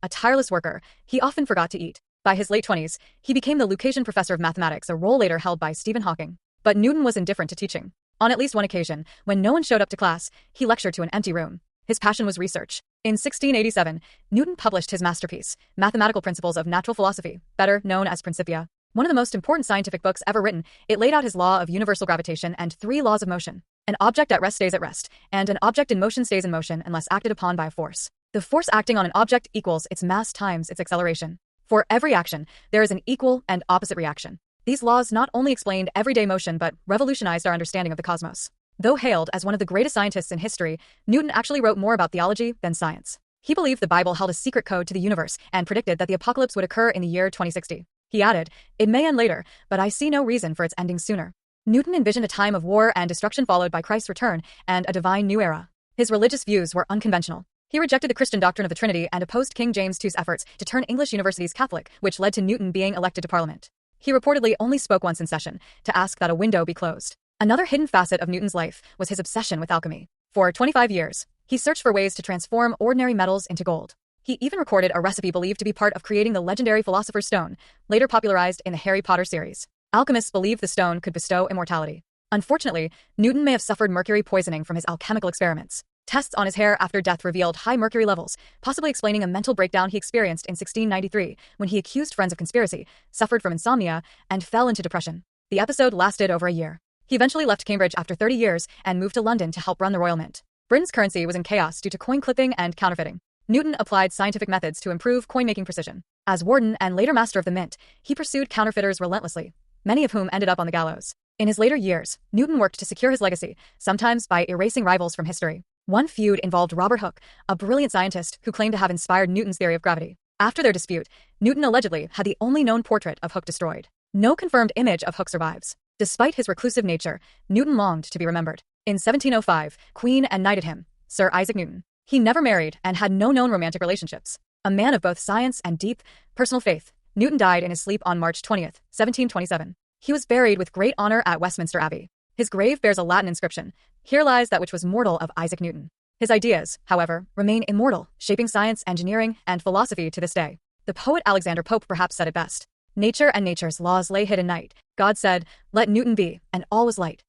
A tireless worker, he often forgot to eat. By his late 20s, he became the Lucasian Professor of Mathematics, a role later held by Stephen Hawking. But Newton was indifferent to teaching. On at least one occasion, when no one showed up to class, he lectured to an empty room. His passion was research. In 1687, Newton published his masterpiece, Mathematical Principles of Natural Philosophy, better known as Principia. One of the most important scientific books ever written, it laid out his law of universal gravitation and 3 laws of motion. An object at rest stays at rest, and an object in motion stays in motion unless acted upon by a force. The force acting on an object equals its mass times its acceleration. For every action, there is an equal and opposite reaction. These laws not only explained everyday motion but revolutionized our understanding of the cosmos. Though hailed as one of the greatest scientists in history, Newton actually wrote more about theology than science. He believed the Bible held a secret code to the universe and predicted that the apocalypse would occur in the year 2060. He added, "It may end later, but I see no reason for its ending sooner." Newton envisioned a time of war and destruction followed by Christ's return and a divine new era. His religious views were unconventional. He rejected the Christian doctrine of the Trinity and opposed King James II's efforts to turn English universities Catholic, which led to Newton being elected to Parliament. He reportedly only spoke once in session, to ask that a window be closed. Another hidden facet of Newton's life was his obsession with alchemy. For 25 years, he searched for ways to transform ordinary metals into gold. He even recorded a recipe believed to be part of creating the legendary Philosopher's Stone, later popularized in the Harry Potter series. Alchemists believed the stone could bestow immortality. Unfortunately, Newton may have suffered mercury poisoning from his alchemical experiments. Tests on his hair after death revealed high mercury levels, possibly explaining a mental breakdown he experienced in 1693 when he accused friends of conspiracy, suffered from insomnia, and fell into depression. The episode lasted over a year. He eventually left Cambridge after 30 years and moved to London to help run the Royal Mint. Britain's currency was in chaos due to coin clipping and counterfeiting. Newton applied scientific methods to improve coin-making precision. As warden and later master of the mint, he pursued counterfeiters relentlessly, many of whom ended up on the gallows. In his later years, Newton worked to secure his legacy, sometimes by erasing rivals from history. One feud involved Robert Hooke, a brilliant scientist who claimed to have inspired Newton's theory of gravity. After their dispute, Newton allegedly had the only known portrait of Hooke destroyed. No confirmed image of Hooke survives. Despite his reclusive nature, Newton longed to be remembered. In 1705, Queen and knighted him, Sir Isaac Newton. He never married and had no known romantic relationships. A man of both science and deep, personal faith, Newton died in his sleep on March 20th, 1727. He was buried with great honor at Westminster Abbey. His grave bears a Latin inscription, "Here lies that which was mortal of Isaac Newton." His ideas, however, remain immortal, shaping science, engineering, and philosophy to this day. The poet Alexander Pope perhaps said it best. "Nature and nature's laws lay hid in night. God said, 'Let Newton be,' and all was light."